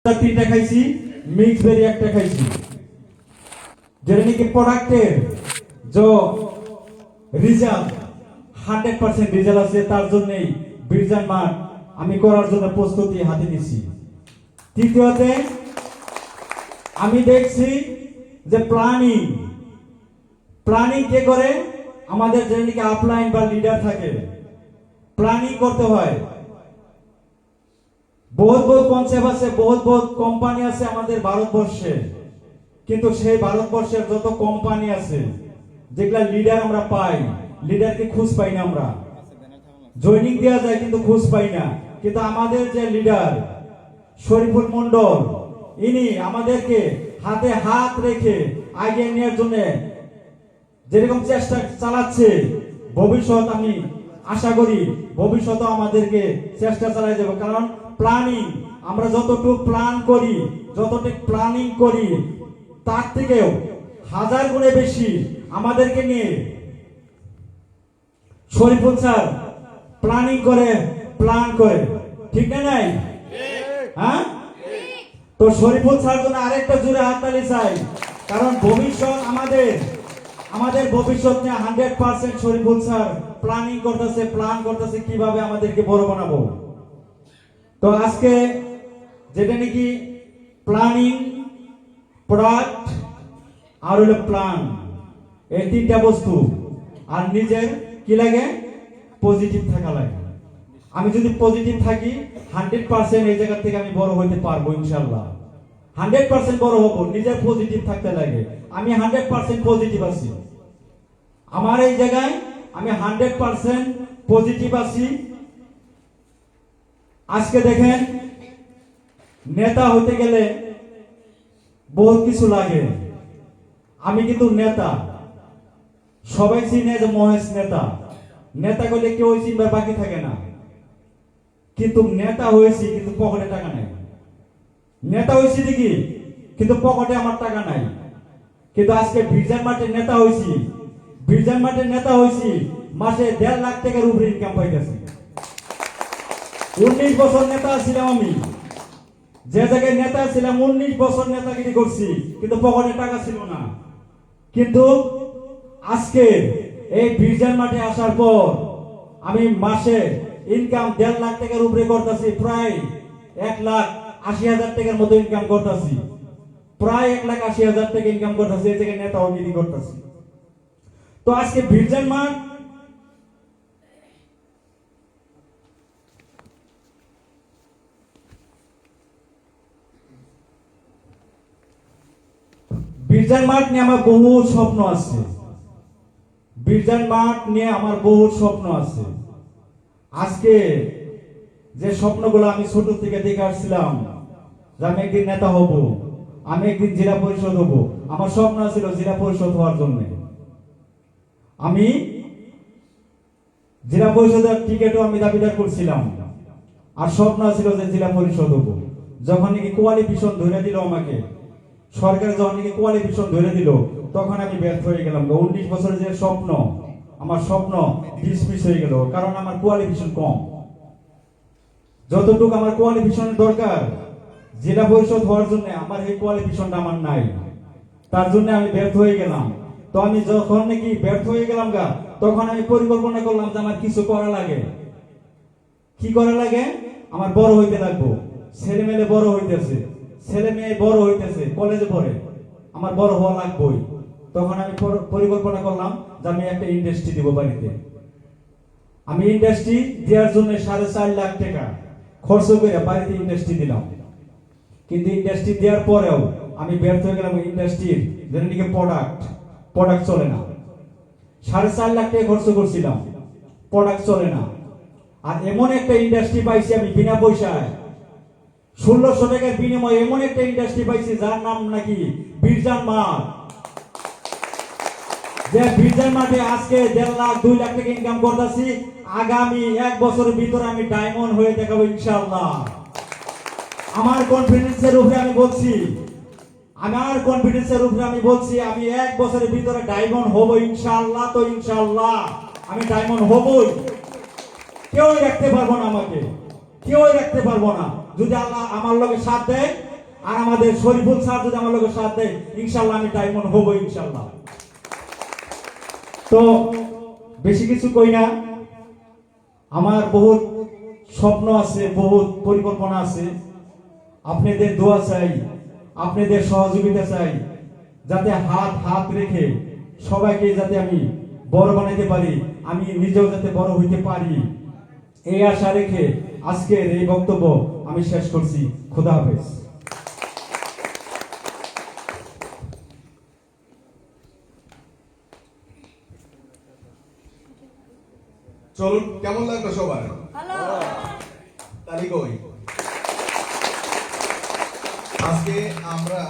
তিনটা খাইছি, মিক্স বেরি একটা খাইছি, যেটা নাকি প্রোডাক্টের যে রেজাল্ট 100% রেজাল্ট আছে, তার জন্যই বিরজান মাঠ আমি করার জন্য প্রস্তুতি হাতে নিছি। তৃতীয়তে আমি দেখছি যে প্ল্যানিং কে করে, আমাদের যেটা নাকি আপলাইন বা লিডার থাকে, প্ল্যানিং করতে হয়। বহুত কনসেপ্ট আছে, বহুত কোম্পানি আছে আমাদের ভারতবর্ষে, কিন্তু সেই ভারতবর্ষের যত কোম্পানি আছে যেগুলা লিডার আমরা পাই, লিডারকে খুঁজ পাই না, আমরা জয়েনিং দেওয়া যায় কিন্তু খুঁজ পাই না। কিন্তু আমাদের যে লিডার শরীফুল মন্ডল, ইনি আমাদেরকে হাতে হাত রেখে এগিয়ে নেওয়ার জন্য যেরকম চেষ্টা চালাচ্ছে, ভবিষ্যৎ আমি আশা করি ভবিষ্যতে আমাদেরকে চেষ্টা চালাই যাবে। কারণ প্ল্যানিং আমরা যতটুকু প্ল্যানিং করি তার থেকেও 1000 গুণে বেশি আমাদেরকে নিয়ে শরীফুল স্যার প্ল্যান করে, ঠিক না নাই? হ্যাঁ, তো শরীফুল স্যার জন্য আরেকটা জোরে হাততালি চাই, কারণ ভবিষ্যৎ আমাদের ভবিষ্যৎ নিয়ে 100% শরীফুল স্যার প্ল্যান করতেছে কিভাবে আমাদেরকে বড় বানাবো। তো আজকে যেটা নাকি প্ল্যানিং, প্রোডাক্ট আর হলো প্ল্যান, এই তিনটা বস্তু, আর নিজের কি লাগে, পজিটিভ থাকা লাগে। আমি যদি পজিটিভ থাকি 100% এই জায়গা থেকে আমি বড় হইতে পারবো ইনশাআল্লাহ, 100% বড় হব। নিজের পজিটিভ থাকতে লাগে। আমি 100% পজিটিভ আছি, আমার এই জায়গায় আমি 100% পজিটিভ আছি। আজকে দেখেন, নেতা হইতে গেলে বহুত কিছু লাগে। আমি কিন্তু নেতা, সবাই চিনে যে মহেশ নেতা করলে কেউ চিনবার বাকি থাকে না। কিন্তু নেতা হয়েছি কিন্তু পকেটে টাকা নাই। নেতা হয়েছি দেখি কিন্তু পকেটে আমার টাকা নাই। কিন্তু আজকে বিরজান মাঠের নেতা হয়েছি, মাসে 1.5 লাখ টাকার উপরে ইনকাম পাইতেছি। 19 বছর নেতা ছিলাম আমি, যে জায়গায় নেতা ছিলাম 19 বছর নেতাগিরি করছি, কিন্তু পকেটে টাকা ছিল না। কিন্তু আজকে এই বিরজান মাঠে আসার পর আমি মাসে ইনকাম 1.5 লাখ টাকার উপরে করতেছি, প্রায় 1,80,000 টাকার মতো ইনকাম করতেছি, প্রায় 1,80,000 টাকা ইনকাম করতেছি। এই জায়গায় নেতাগিরি করতেছি। তো আজকে বিরজান মাঠ নিয়ে আমার বহু স্বপ্ন আছে। আজকে যে স্বপ্নগুলো আমি ছোট থেকে দেখে আসছিলাম, যে আমি একদিন নেতা হব, আমি একদিন জেলা পরিষদ হব, আমার স্বপ্ন ছিল জেলা পরিষদ হওয়ার জন্য। আমি জেলা পরিষদের টিকিটও আমি দাবিদার করছিলাম, আর স্বপ্ন ছিল যে জেলা পরিষদ হব। যখন নাকি কোয়ালিফিকেশন ধরে দিল আমাকে, সরকার যখন নাকি কোয়ালিফিকেশন ধরে দিল, তখন আমি ব্যর্থ হয়ে গেলাম। 19 বছরের যে স্বপ্ন, আমার স্বপ্ন ডিসমিস হয়ে গেল, কারণ আমার কোয়ালিফিকেশন কম। যতটুকু আমার কোয়ালিফিকেশনের দরকার জেলা পরিষদ হওয়ার জন্য, আমার এই কোয়ালিফিকেশনটা আমার নাই, তার জন্য আমি ব্যর্থ হয়ে গেলাম। তো আমি যখন নাকি ব্যর্থ হয়ে গেলাম তখন আমি পরিকল্পনা করলাম যে আমার কিছু করা লাগে। কি করা লাগে? আমার বড় হইতে লাগবো, ছেলে মেয়ে বড় হইতেছে, কলেজে পড়ে, আমার বড় হওয়া লাগবেই। তখন আমি পরিকল্পনা করলাম যে আমি একটা ইন্ডাস্ট্রি দিব বাড়িতে। আমি ইন্ডাস্ট্রি দেওয়ার জন্য 4.5 লাখ টাকা খরচ করে বাড়িতে ইন্ডাস্ট্রি দিলাম। কিন্তু ইন্ডাস্ট্রি দেওয়ার পরেও আমি ব্যর্থ হয়ে গেলাম। ইন্ডাস্ট্রির যেন নাকি প্রোডাক্ট চলে না। 4.5 লাখ টাকা খরচ করছিলাম, প্রোডাক্ট চলে না। আর এমন একটা ইন্ডাস্ট্রি পাইছি আমি বিনা পয়সায়, 1600 টাকার বিনিময়ে এমন একটা ইন্ডাস্ট্রি পাইছি যার নাম নাকি বিরজান মাঠ। যে বিরজান মাঠে আজকে 1.5 লাখ 2 লাখ টাকা ইনকাম করতেছি। আগামী 1 বছরের ভিতরে আমি ডায়মন্ড হয়ে দেখাবো ইনশাআল্লাহ। আমার কনফিডেন্সের উপরে আমি বলছি, আমি 1 বছরের ভিতরে ডায়মন্ড হব ইনশাআল্লাহ। তো ইনশাআল্লাহ আমি ডায়মন্ড হবই। কেউই রাখতে পারবো না, যদি আল্লাহ আমার লগে সাথ দেয় আর আমাদের শরীফুল স্যার যদি আমার লোকের সাথ দেয়, ইনশাল্লাহ আমি ডায়মন্ড হবো ইনশাল্লাহ। তো বেশি কিছু কই না, আমার বহুত স্বপ্ন আছে, বহুত পরিকল্পনা আছে। আপনাদের দোয়া চাই, আপনাদের সহযোগিতা চাই, যাতে হাত হাত রেখে সবাইকে যাতে আমি বড় বানাইতে পারি, আমি নিজেও যাতে বড় হইতে পারি, এই আশা রেখে আজকের এই বক্তব্য আমি শেষ করছি। খোদা হাফেজ। চলুন, কেমন লাগলো সবার? তালি কই। আজকে আমরা